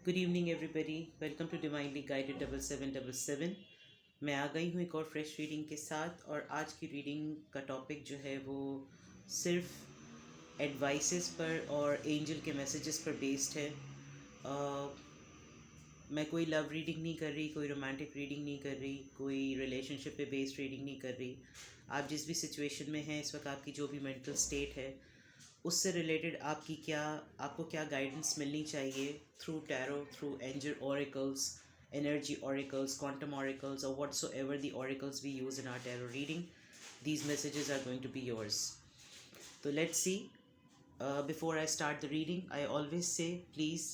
Good evening everybody, welcome to divinely guided 7777। मैं आ गई हूँ एक और फ्रेश रीडिंग के साथ। और आज की रीडिंग का टॉपिक जो है वो सिर्फ एडवाइसेस पर और एंजल के मैसेजेस पर बेस्ड है। मैं कोई लव रीडिंग नहीं कर रही, कोई रोमांटिक रीडिंग नहीं कर रही, कोई रिलेशनशिप पे बेस्ड रीडिंग नहीं कर रही। आप जिस भी सिचुएशन में हैं इस वक्त, आपकी जो भी मेंटल स्टेट है उससे रिलेटेड आपको क्या गाइडेंस मिलनी चाहिए through tarot, through angel oracles, energy oracles, quantum oracles और whatsoever the oracles we use in our tarot reading, these messages are going to be yours. So let's see. Before I start the reading, I always say please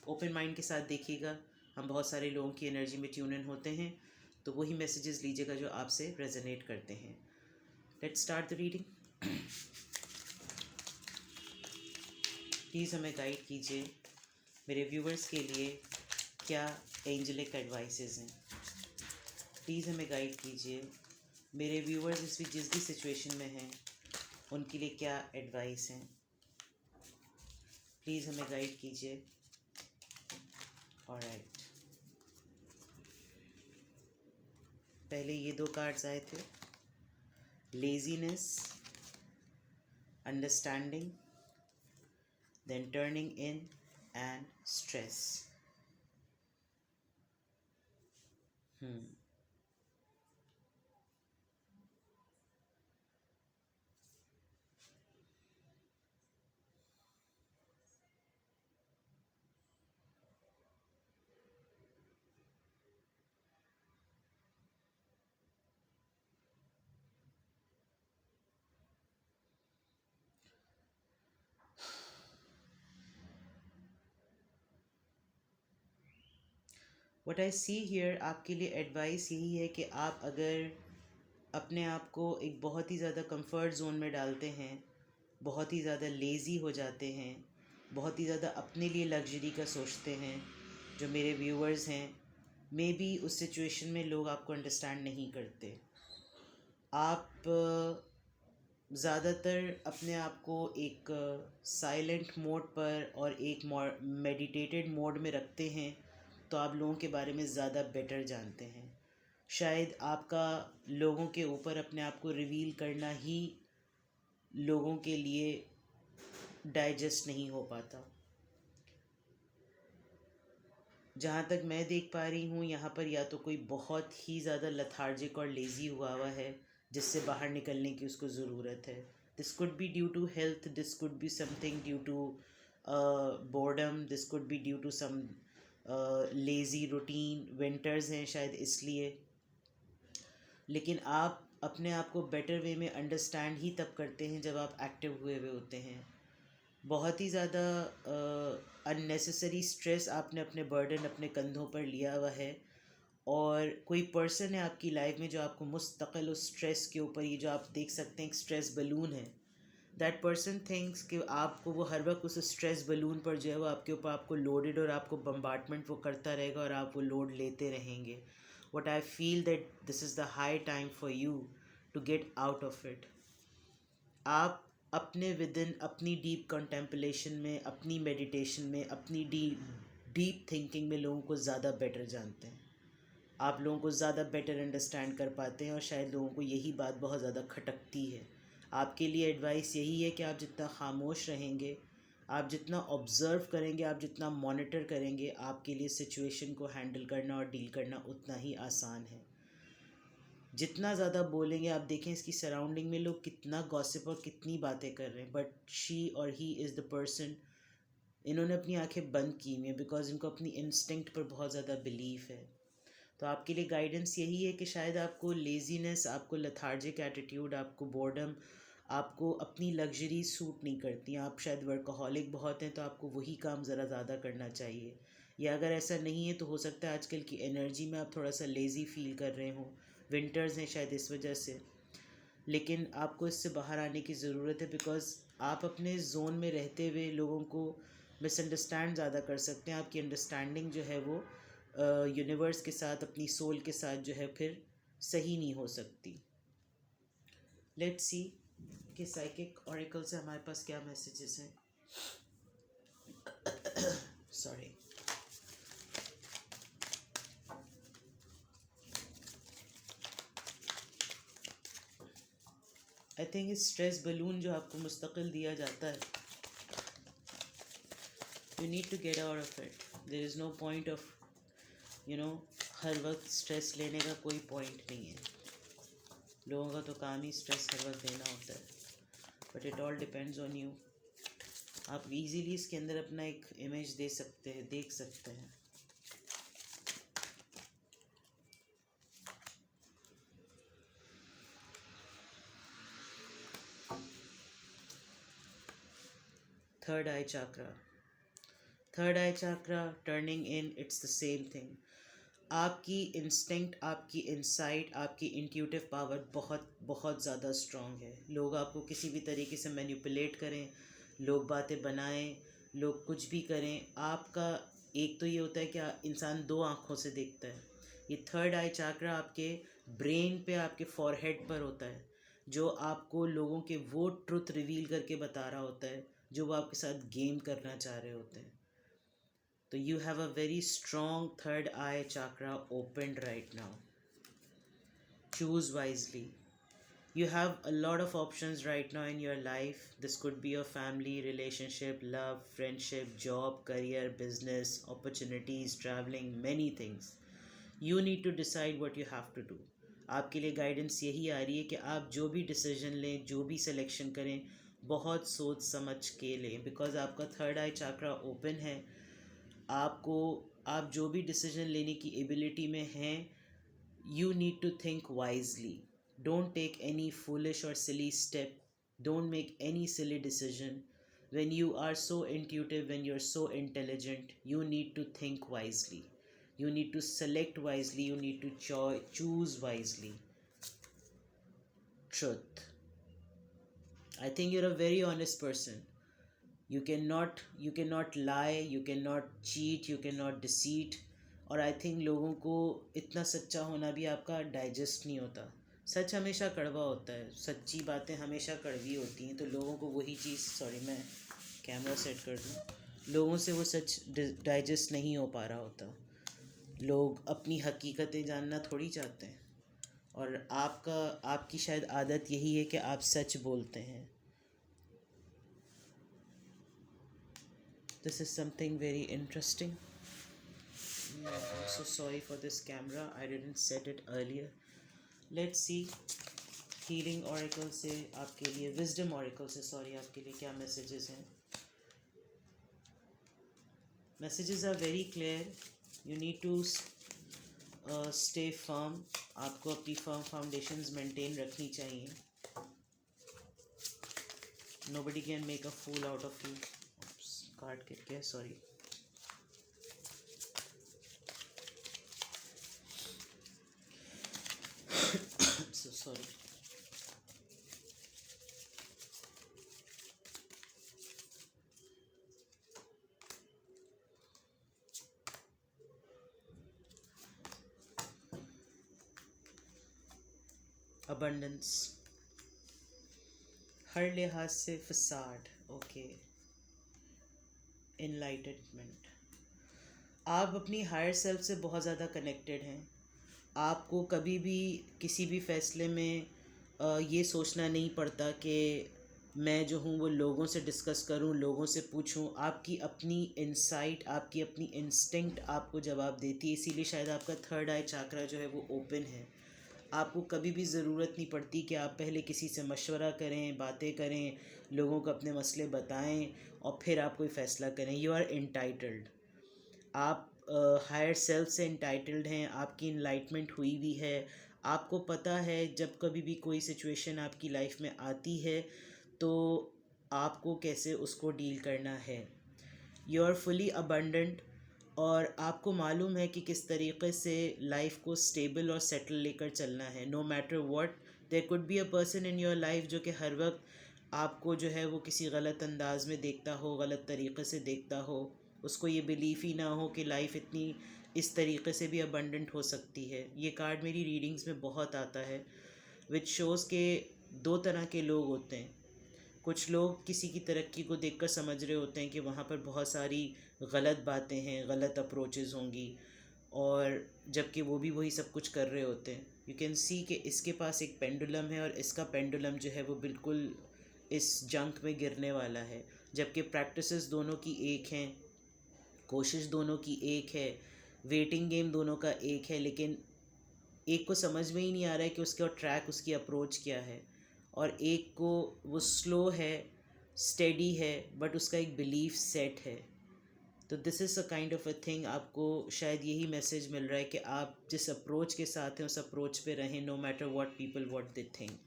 open mind के साथ देखिएगा। हम बहुत सारे लोगों की energy में tune in होते हैं, तो वही मैसेजेस लीजिएगा जो आपसे रेजोनेट करते हैं। Let's start the reading. Please हमें गाइड कीजिए, मेरे व्यूवर्स के लिए क्या एंजलिक एडवाइसेस हैं। प्लीज़ हमें गाइड कीजिए, मेरे व्यूवर्स इस जिस भी सिचुएशन में हैं उनके लिए क्या एडवाइस हैं। प्लीज़ हमें गाइड कीजिए। ऑलराइट, पहले ये दो कार्ड्स आए थे, laziness, understanding, then turning in and stress. What I see here, आपके लिए एडवाइस यही है कि आप अगर अपने आप को एक बहुत ही ज़्यादा कंफर्ट जोन में डालते हैं, बहुत ही ज़्यादा लेज़ी हो जाते हैं, बहुत ही ज़्यादा अपने लिए लग्जरी का सोचते हैं, जो मेरे व्यूअर्स हैं, मे बी उस सिचुएशन में लोग आपको अंडरस्टैंड नहीं करते। आप ज़्यादातर अपने आप को एक साइलेंट मोड पर और एक मेडिटेटेड मोड में रखते हैं, तो आप लोगों के बारे में ज़्यादा बेटर जानते हैं। शायद आपका लोगों के ऊपर अपने आप को रिवील करना ही लोगों के लिए डाइजेस्ट नहीं हो पाता। जहाँ तक मैं देख पा रही हूँ, यहाँ पर या तो कोई बहुत ही ज़्यादा लथार्जिक और लेज़ी हुआ है जिससे बाहर निकलने की उसको ज़रूरत है। This could be due to health, this could be something due to boredom, this could be due to some lazy routine. Winters हैं शायद इसलिए। लेकिन आप अपने आप को बेटर वे में अंडरस्टैंड ही तब करते हैं जब आप एक्टिव हुए हुए होते हैं। बहुत ही ज़्यादा अननेसेसरी स्ट्रेस आपने अपने बर्डन अपने कंधों पर लिया हुआ है, और कोई पर्सन है आपकी लाइफ में जो आपको मुस्तकिल उस स्ट्रेस के ऊपर, ये जो आप देख सकते हैं एक स्ट्रेस बलून है, दैट पर्सन थिंक्स कि आपको वो हर वक्त उस स्ट्रेस बलून पर जो है वो आपके ऊपर आपको लोडेड और आपको बम्बार्टमेंट वो करता रहेगा और आप वो लोड लेते रहेंगे। What I feel that this is the high time for you to get out of it. आप अपने विदिन, अपनी डीप कंटेम्पलेशन में, अपनी मेडिटेशन में, अपनी डीप थिंकिंग में लोगों को ज़्यादा बेटर जानते हैं। आप लोगों को ज़्यादा बेटर अंडरस्टैंड कर पाते हैं, और शायद लोगों को यही बात बहुत ज़्यादा खटकती है। आपके लिए एडवाइस यही है कि आप जितना खामोश रहेंगे, आप जितना ऑब्ज़र्व करेंगे, आप जितना मॉनिटर करेंगे, आपके लिए सिचुएशन को हैंडल करना और डील करना उतना ही आसान है। जितना ज़्यादा बोलेंगे, आप देखें इसकी सराउंडिंग में लोग कितना गॉसिप और कितनी बातें कर रहे हैं, बट शी और ही इज़ द पर्सन, इन्होंने अपनी आंखें बंद की हुई हैं बिकॉज इनको अपनी इंस्टिंक्ट पर बहुत ज़्यादा बिलीफ है। तो आपके लिए गाइडेंस यही है कि शायद आपको लेज़ीनेस, आपको लथार्जिक एटीट्यूड, आपको बोर्डम, आपको अपनी लग्जरी सूट नहीं करती। आप शायद वर्कaholic बहुत हैं, तो आपको वही काम ज़रा ज़्यादा करना चाहिए। या अगर ऐसा नहीं है तो हो सकता है आजकल की एनर्जी में आप थोड़ा सा लेज़ी फील कर रहे हो, विंटर्स हैं शायद इस वजह से। लेकिन आपको इससे बाहर आने की ज़रूरत है, बिकॉज़ आप अपने जोन में रहते हुए लोगों को मिसअंडरस्टैंड ज़्यादा कर सकते हैं। आपकी अंडरस्टैंडिंग जो है वो यूनिवर्स के साथ, अपनी सोल के साथ जो है फिर सही नहीं हो सकती। लेट्स सी कि साइकिक ऑरिकल से हमारे पास क्या मैसेजेस हैं। सॉरी। आई थिंक इस स्ट्रेस बलून जो आपको मुस्तकिल दिया जाता है, you need to get out of it. There is no point of हर वक्त स्ट्रेस लेने का कोई पॉइंट नहीं है. लोगों का तो काम ही स्ट्रेस हर वक्त देना होता है. But it all depends on you. आप इजीली इसके अंदर अपना एक इमेज दे सकते हैं, देख सकते हैं. Third I chakra. Third I chakra turning in, it's the same thing. आपकी इंस्टिंक्ट, आपकी इंसाइट, आपकी इंट्यूटिव पावर बहुत बहुत ज़्यादा स्ट्रॉन्ग है. लोग आपको किसी भी तरीके से मैनिपुलेट करें, लोग बातें बनाएं, लोग कुछ भी करें, आपका एक तो ये होता है कि इंसान दो आँखों से देखता है. ये थर्ड आई चक्रा आपके ब्रेन पे, आपके फॉरहेड पर होता है, जो आपको लोगों के वो ट्रुथ रिवील करके बता रहा होता है जो वो आपके साथ गेम करना चाह रहे होते हैं. So you have a very strong third eye chakra opened right now. Choose wisely. You have a lot of options right now in your life. This could be your family, relationship, love, friendship, job, career, business, opportunities, traveling, many things. You need to decide what you have to do. आपके लिए guidance यही आ रही है कि आप जो भी decision लें, जो भी सिलेक्शन करें, बहुत सोच समझ के लें. बिकॉज आपका थर्ड आई चक्रा ओपन है. आपको, आप जो भी डिसीजन लेने की एबिलिटी में हैं, you need to think wisely. Don't take any foolish और silly step. Don't make any silly decision. When you are so intuitive, when you are so intelligent, you need to think wisely. You need to select wisely. You need to choose wisely. Truth. I think you're a very honest person. You cannot lie. You cannot cheat. You cannot deceit. और I think लोगों को इतना सच्चा होना भी आपका digest नहीं होता. सच हमेशा कड़वा होता है. सच्ची बातें हमेशा कड़वी होती हैं. तो लोगों को वही चीज़, सॉरी मैं कैमरा सेट कर दूँ, लोगों से वो सच डाइजेस्ट नहीं हो पा रहा होता. लोग अपनी हकीकतें जानना थोड़ी चाहते हैं. और आपकी शायद आदत यही है कि आप सच बोलते हैं. This is something very interesting. I am so sorry for this camera, I didn't set it earlier. Let's see healing oracle से आपके लिए, विजडम ऑरेकल से सॉरी, आपके लिए क्या मैसेजेस हैं. Messages are very clear. You need to stay firm. आपको अपनी firm foundations maintain रखनी चाहिए. Nobody can make a fool out of you. Oops, card गिर गया, sorry. So sorry. अबंडेंस. हर लिहाज से फसाड. ओके. इनलाइटनमेंट. आप अपनी हायर सेल्फ से बहुत ज़्यादा कनेक्टेड हैं. आपको कभी भी किसी भी फैसले में ये सोचना नहीं पड़ता कि मैं जो हूँ वो लोगों से डिस्कस करूँ, लोगों से पूछूँ. आपकी अपनी इंसाइट, आपकी अपनी इंस्टिंक्ट आपको जवाब देती है. इसीलिए शायद आपका थर्ड आई चक्रा जो है वो ओपन है. आपको कभी भी ज़रूरत नहीं पड़ती कि आप पहले किसी से मशवरा करें, बातें करें, लोगों को अपने मसले बताएं और फिर आप कोई फ़ैसला करें. You are entitled. आप हायर सेल्फ से इंटाइटल्ड हैं. आपकी इनलाइटमेंट हुई भी है. आपको पता है जब कभी भी कोई सिचुएशन आपकी लाइफ में आती है तो आपको कैसे उसको डील करना है. You are fully abundant. और आपको मालूम है कि किस तरीक़े से लाइफ को स्टेबल और सेटल लेकर चलना है. No matter what, there could be a person in your life जो कि हर वक्त आपको जो है वो किसी गलत अंदाज में देखता हो, गलत तरीक़े से देखता हो. उसको ये बिलीफ ही ना हो कि लाइफ इतनी इस तरीक़े से भी अबंडेंट हो सकती है. ये कार्ड मेरी रीडिंग्स में बहुत आता है, विच शोज़ के दो तरह के लोग होते हैं. कुछ लोग किसी की तरक्की को देखकर समझ रहे होते हैं कि वहाँ पर बहुत सारी गलत बातें हैं, गलत अप्रोचेज़ होंगी. और जबकि वो भी वही सब कुछ कर रहे होते हैं। यू कैन सी कि इसके पास एक पेंडुलम है और इसका पेंडुलम जो है वो बिल्कुल इस जंक में गिरने वाला है, जबकि प्रैक्टिसेस दोनों की एक हैं, कोशिश दोनों की एक है, वेटिंग गेम दोनों का एक है, लेकिन एक को समझ में ही नहीं आ रहा है कि उसका ट्रैक, उसकी अप्रोच क्या है, और एक को वो स्लो है, स्टेडी है, बट उसका एक बिलीफ सेट है। तो this is a kind of a thing. आपको शायद यही मैसेज मिल रहा है कि आप जिस अप्रोच के साथ हैं उस अप्रोच पे रहें, no matter what people what they think.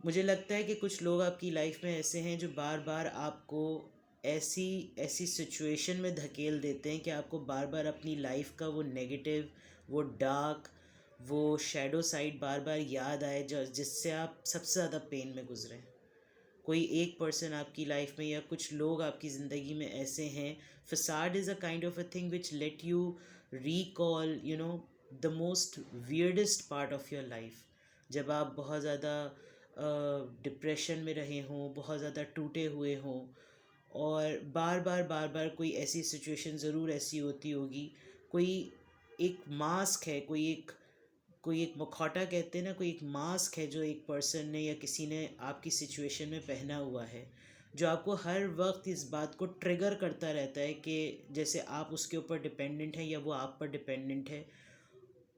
मुझे लगता है कि कुछ लोग आपकी लाइफ में ऐसे हैं जो बार बार आपको ऐसी ऐसी सिचुएशन में धकेल देते हैं कि आपको बार बार अपनी लाइफ का वो नेगेटिव, वो डार्क, वो शैडो साइड बार बार याद आए, जो जिससे आप सबसे ज़्यादा पेन में गुजरें। कोई एक पर्सन आपकी लाइफ में या कुछ लोग आपकी ज़िंदगी में ऐसे हैं। Facade is a kind of a thing which let you recall the most weirdest part of your life. जब आप बहुत ज़्यादा डिप्रेशन में रहे हों, बहुत ज़्यादा टूटे हुए हों, और बार बार कोई ऐसी सिचुएशन ज़रूर ऐसी होती होगी, कोई एक मास्क है, कोई एक मुखौटा कहते हैं ना, कोई एक मास्क है जो एक पर्सन ने या किसी ने आपकी सिचुएशन में पहना हुआ है, जो आपको हर वक्त इस बात को ट्रिगर करता रहता है कि जैसे आप उसके ऊपर डिपेंडेंट हैं या वो आप पर डिपेंडेंट है,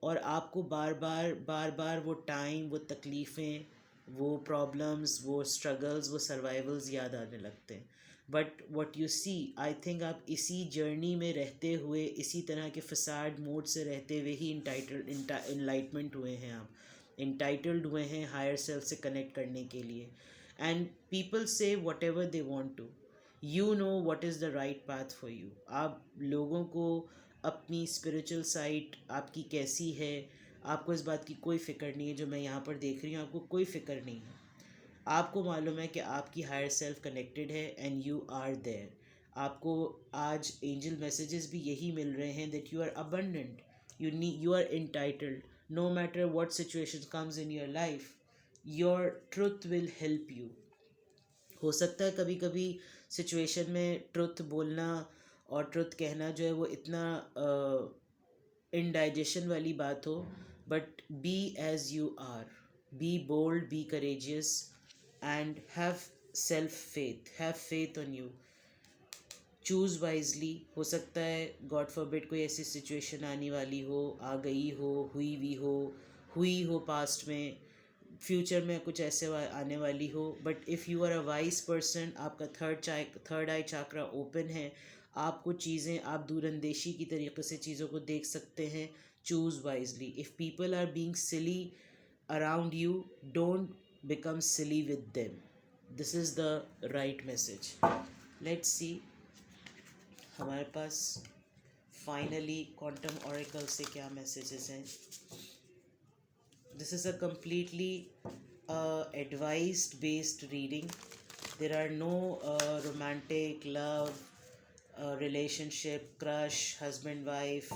और आपको बार बार वो टाइम, वो तकलीफ़ें, वो प्रॉब्लम्स, वो स्ट्रगल्स, वो सर्वाइवल्स याद आने लगते हैं। But what you see, I think आप इसी जर्नी में रहते हुए, इसी तरह के फसाड मोड से रहते हुए ही इनलाइटमेंट हुए हैं। आप इंटाइटल्ड हुए हैं हायर सेल्फ से कनेक्ट करने के लिए। एंड पीपल से whatever they want to, you know what is the right path for you. आप लोगों को अपनी स्पिरिचुअल साइट आपकी कैसी है, आपको इस बात की कोई फ़िक्र नहीं है। जो मैं यहाँ पर देख रही हूँ, आपको कोई फ़िक्र नहीं है। आपको मालूम है कि आपकी हायर सेल्फ कनेक्टेड है एंड यू आर देयर। आपको आज एंजल मैसेजेस भी यही मिल रहे हैं that you are abundant, you are entitled. No matter what situation comes in your life, your truth will help you. हो सकता है कभी कभी सिचुएशन में ट्रुथ बोलना और ट्रुथ कहना जो है वो इतना इनडाइजेशन वाली बात हो, but be as you are, be bold, be courageous, and have self faith, have faith on you. Choose wisely. हो सकता है गॉड फॉरबिड कोई ऐसी सिचुएशन आने वाली हो, आ गई हो, हुई हो पास्ट में, फ्यूचर में कुछ ऐसे आने वाली हो, but if you are a wise person, आपका थर्ड आई चाक्रा ओपन है, आपको चीज़ें, आप दूरंदेशी की तरीके से चीज़ों को देख सकते हैं। Choose wisely. If people are being silly around you, don't become silly with them. This is the right message. Let's see हमारे पास फाइनली क्वांटम ऑरेकल से क्या मैसेजेस हैं। This is a completely advice based reading. There are no romantic love, relationship, crush, husband wife,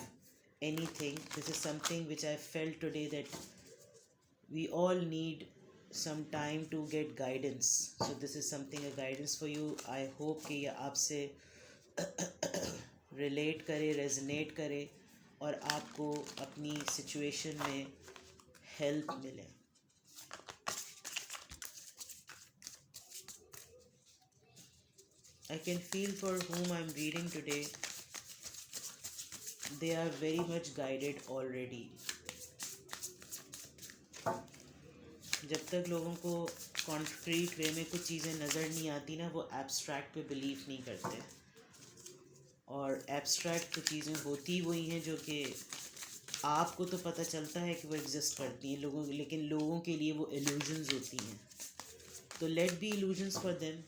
anything. This is something which I felt today that we all need some time to get guidance. So this is something, a guidance for you. I hope कि ये आपसे relate करे, resonate करे, और आपको अपनी situation में help मिले। I can feel for whom I'm reading today, they are very much guided already. जब तक लोगों को कॉन्क्रीट वे में कुछ चीज़ें नज़र नहीं आती ना, वो एब्स्ट्रैक्ट पे बिलीव नहीं करते। और एब्स्ट्रैक्ट तो चीज़ें होती वही हैं जो कि आपको तो पता चलता है कि वो एग्जिस्ट करती हैं लोगों, लेकिन लोगों के लिए वो इल्यूजन्स होती हैं। तो let be illusions for them.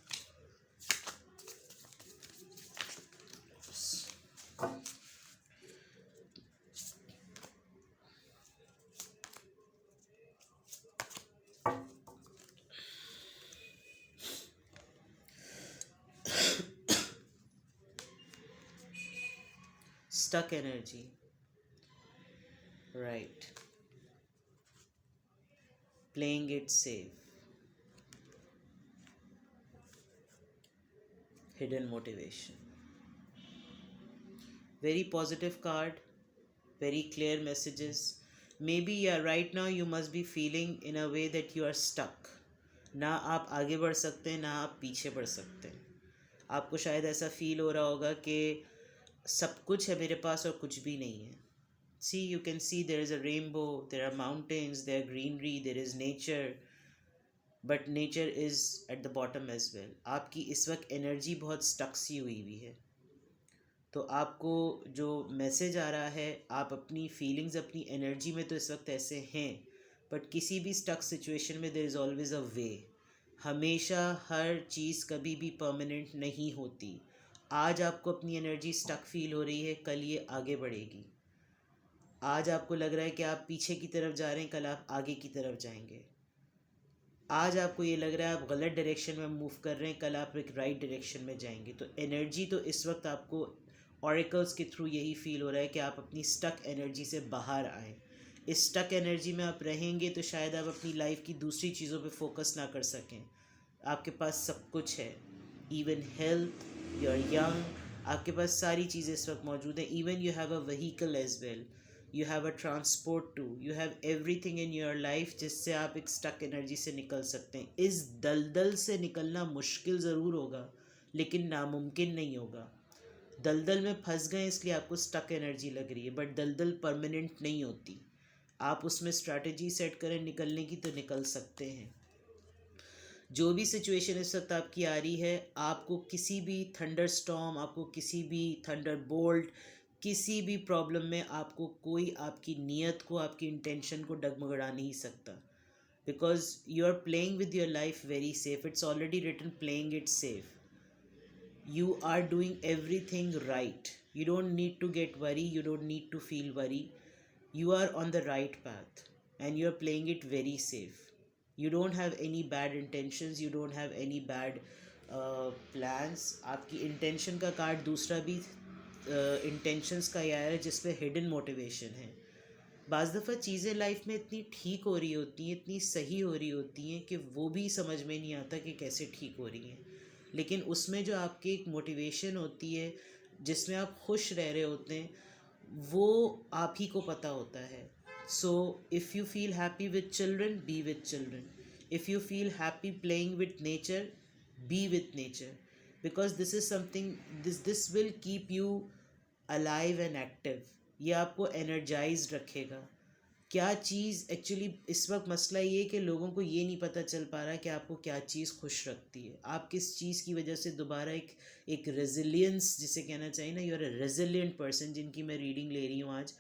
Stuck energy, right? Playing it safe, hidden motivation. Very positive card, very clear messages. Maybe yeah, right now you must be feeling in a way that you are stuck. ना आप आगे बढ़ सकते हैं, ना आप पीछे बढ़ सकते हैं. आपको शायद ऐसा फील हो रहा होगा कि सब कुछ है मेरे पास और कुछ भी नहीं है. See, you can see there is a rainbow, there are mountains, there are greenery, there is nature, but nature is at the bottom as well. आपकी इस वक्त एनर्जी बहुत स्टक सी हुई हुई है. तो आपको जो मैसेज आ रहा है, आप अपनी फीलिंग्स, अपनी एनर्जी में तो इस वक्त ऐसे हैं, बट किसी भी स्टक सिचुएशन में देयर इज़ ऑलवेज अ वे. हमेशा हर चीज़ कभी भी परमानेंट नहीं होती. आज आपको अपनी एनर्जी स्टक फील हो रही है, कल ये आगे बढ़ेगी. आज आपको लग रहा है कि आप पीछे की तरफ जा रहे हैं, कल आप आगे की तरफ जाएंगे. आज आपको ये लग रहा है आप गलत डायरेक्शन में मूव कर रहे हैं, कल आप एक राइट डायरेक्शन में जाएंगे. तो एनर्जी तो इस वक्त आपको ऑरेकल्स के थ्रू यही फील हो रहा है कि आप अपनी स्टक एनर्जी से बाहर आएँ. इस स्टक एनर्जी में आप रहेंगे तो शायद आप अपनी लाइफ की दूसरी चीज़ों पे फोकस ना कर सकें. आपके पास सब कुछ है, even health, you are young, आपके पास सारी चीज़ें इस वक्त मौजूद हैं. Even you have a vehicle as well, you have a transport too, you have everything in your life जिससे आप एक स्टक एनर्जी से निकल सकते हैं. इस दलदल से निकलना मुश्किल ज़रूर होगा, लेकिन नामुमकिन नहीं होगा. दलदल में फंस गए इसलिए आपको स्टक एनर्जी लग रही है, बट दलदल परमानेंट नहीं होती. आप उसमें स्ट्रैटेजी सेट करें निकलने की तो निकल सकते हैं. जो भी सिचुएशन इस वक्त आपकी आ रही है, आपको किसी भी थंडर स्टॉर्म, आपको किसी भी थंडर बोल्ट, किसी भी प्रॉब्लम में आपको कोई आपकी नीयत को, आपकी इंटेंशन को डगमगड़ा नहीं सकता. Because you are playing with your life very safe. It's already written playing it safe. You are doing everything right. You don't need to get worry, you don't need to feel worry. You are on the right path and you are playing it very safe. You don't have any bad intentions, you don't have any bad plans. आपकी intention का card दूसरा भी intentions का यार है जिसमें hidden motivation है. बाज़ दफ़ा चीज़ें लाइफ में इतनी ठीक हो रही होती हैं, इतनी सही हो रही होती हैं कि वो भी समझ में नहीं आता कि कैसे ठीक हो रही हैं. लेकिन उसमें जो आपकी एक मोटिवेशन होती है, जिसमें आप खुश रह रहे होते हैं, वो आप ही को पता होता है. So if you feel happy with children, be with children. If you feel happy playing with nature, be with nature. Because this is something, this will keep you alive and active. ये आपको energise रखेगा. क्या चीज़ actually इस वक्त मसला ये है कि लोगों को ये नहीं पता चल पा रहा है कि आपको क्या चीज़ खुश रखती है. आप किस चीज़ की वजह से दोबारा एक रेजिलियंस जिसे कहना चाहिए ना, you are a resilient person, जिनकी मैं रीडिंग ले रही हूँ आज,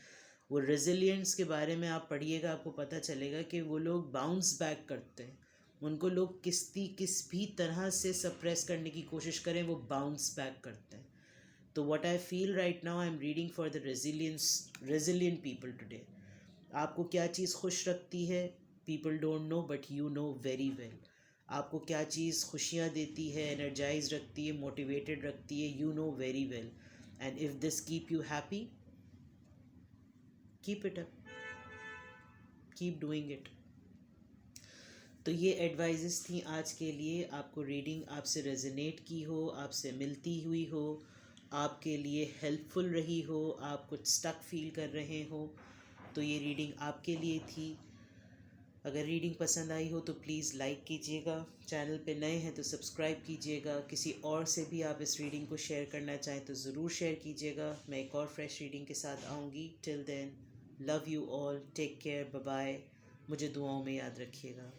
वो रेजिलियंस के बारे में आप पढ़िएगा, आपको पता चलेगा कि वो लोग बाउंस बैक करते हैं. उनको लोग किस भी तरह से सप्रेस करने की कोशिश करें, वो बाउंस बैक करते हैं. तो what I feel right now, I am reading for the resilient people today. आपको क्या चीज़ खुश रखती है, people don't know but you know very well. आपको क्या चीज़ खुशियाँ देती है, एनर्जाइज रखती है, मोटिवेटेड रखती है, you know very well. And if this keep you happy, keep it up, keep doing it. तो ये एडवाइजेस थी आज के लिए. आपको रीडिंग आपसे रेजोनेट की हो, आपसे मिलती हुई हो, आपके लिए हेल्पफुल रही हो, आप कुछ स्टक फील कर रहे हो, तो ये रीडिंग आपके लिए थी. अगर रीडिंग पसंद आई हो तो प्लीज़ लाइक कीजिएगा. चैनल पे नए हैं तो सब्सक्राइब कीजिएगा. किसी और से भी आप इस रीडिंग को शेयर करना चाहें तो ज़रूर शेयर कीजिएगा. मैं एक और फ्रेश रीडिंग के साथ आऊँगी. Till then, love you all, take care, bye bye. मुझे दुआओं में याद रखिएगा.